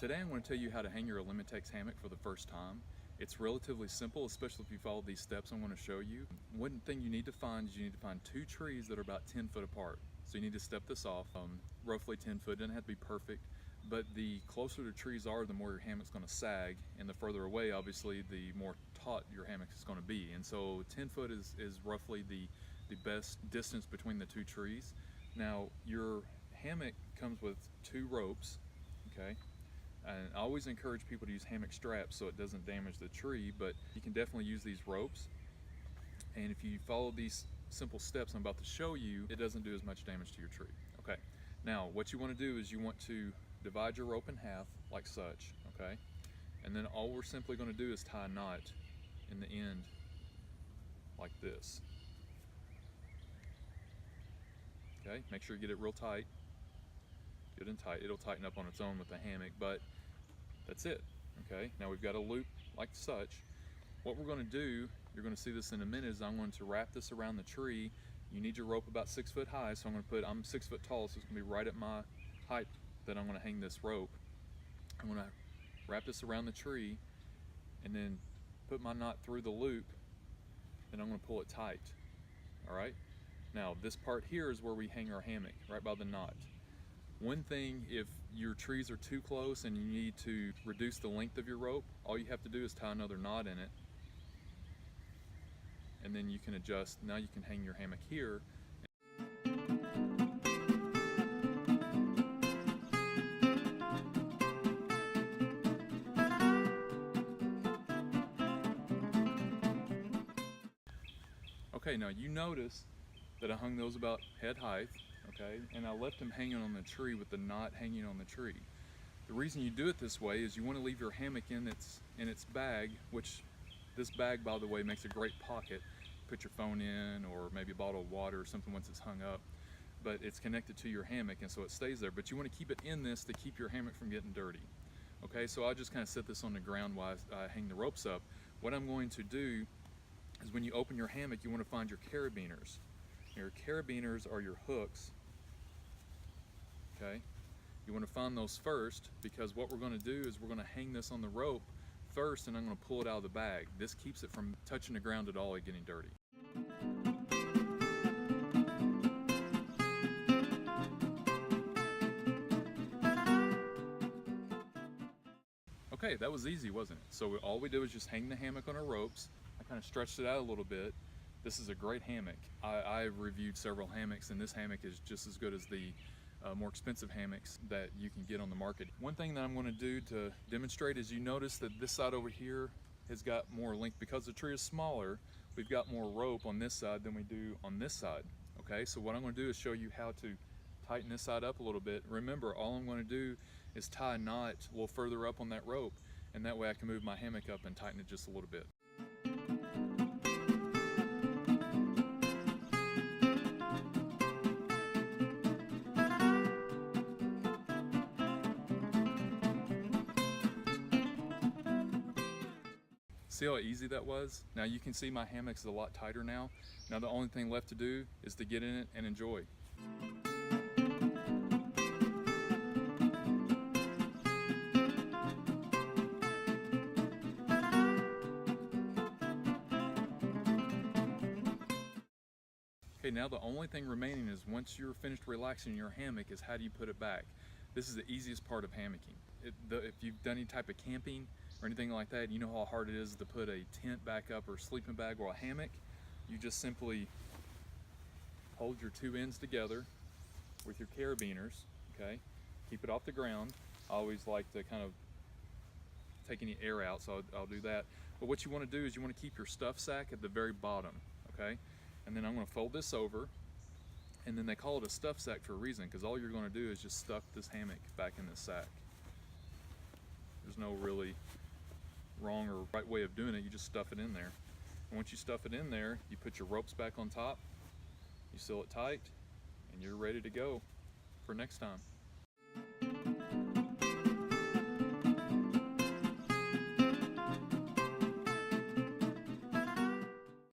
Today I'm going to tell you how to hang your Elementex hammock for the first time. It's relatively simple, especially if you follow these steps I'm going to show you. One thing you need to find is you need to find two trees that are about 10 foot apart. So you need to step this off, roughly 10 foot. It doesn't have to be perfect, but the closer the trees are, the more your hammock's going to sag, and the further away, obviously, the more taut your hammock is going to be. And so 10 foot is roughly the best distance between the two trees. Now, your hammock comes with two ropes, okay? And I always encourage people to use hammock straps so it doesn't damage the tree, but you can definitely use these ropes. And if you follow these simple steps I'm about to show you, it doesn't do as much damage to your tree. Okay, now what you want to do is you want to divide your rope in half like such, okay? And then all we're simply going to do is tie a knot in the end like this. Okay, make sure you get it real tight. Good and tight. It'll tighten up on its own with the hammock, but that's it. Okay, now we've got a loop like such. What we're going to do, you're going to see this in a minute, is I'm going to wrap this around the tree. You need your rope about 6 foot high, so I'm 6 foot tall, so it's going to be right at my height that I'm going to hang this rope. I'm going to wrap this around the tree and then put my knot through the loop, and I'm going to pull it tight. All right, now this part here is where we hang our hammock, right by the knot. One thing, if your trees are too close and you need to reduce the length of your rope, all you have to do is tie another knot in it, and then you can adjust. Now you can hang your hammock here. Okay, now you notice that I hung those about head height, okay, and I left them hanging on the tree with the knot hanging on the tree. The reason you do it this way is you want to leave your hammock in its bag, which this bag, by the way, makes a great pocket. Put your phone in, or maybe a bottle of water or something once it's hung up, but it's connected to your hammock, and so it stays there. But you want to keep it in this to keep your hammock from getting dirty. Okay, so I just kind of set this on the ground while I hang the ropes up. What I'm going to do is, when you open your hammock, you want to find your carabiners. Your carabiners are your hooks, okay? You want to find those first, because what we're going to do is we're going to hang this on the rope first, and I'm going to pull it out of the bag. This keeps it from touching the ground at all and getting dirty. Okay, that was easy, wasn't it? So all we do is just hang the hammock on our ropes. I kind of stretched it out a little bit. This is a great hammock. I've reviewed several hammocks, and this hammock is just as good as the more expensive hammocks that you can get on the market. One thing that I'm going to do to demonstrate is, you notice that this side over here has got more length. Because the tree is smaller, we've got more rope on this side than we do on this side. Okay, so what I'm going to do is show you how to tighten this side up a little bit. Remember, all I'm going to do is tie a knot a little further up on that rope, and that way I can move my hammock up and tighten it just a little bit. See how easy that was? Now you can see my hammock is a lot tighter now. Now the only thing left to do is to get in it and enjoy. Okay, now the only thing remaining is, once you're finished relaxing your hammock, is how do you put it back? This is the easiest part of hammocking. If you've done any type of camping or anything like that, you know how hard it is to put a tent back up, or sleeping bag, or a hammock. You just simply hold your two ends together with your carabiners, okay? Keep it off the ground. I always like to kind of take any air out, so I'll do that. But what you want to do is you want to keep your stuff sack at the very bottom, okay? And then I'm going to fold this over, and then they call it a stuff sack for a reason, because all you're going to do is just stuff this hammock back in this sack. There's no really wrong or right way of doing it. You just stuff it in there. And once you stuff it in there, you put your ropes back on top, you seal it tight, and you're ready to go for next time.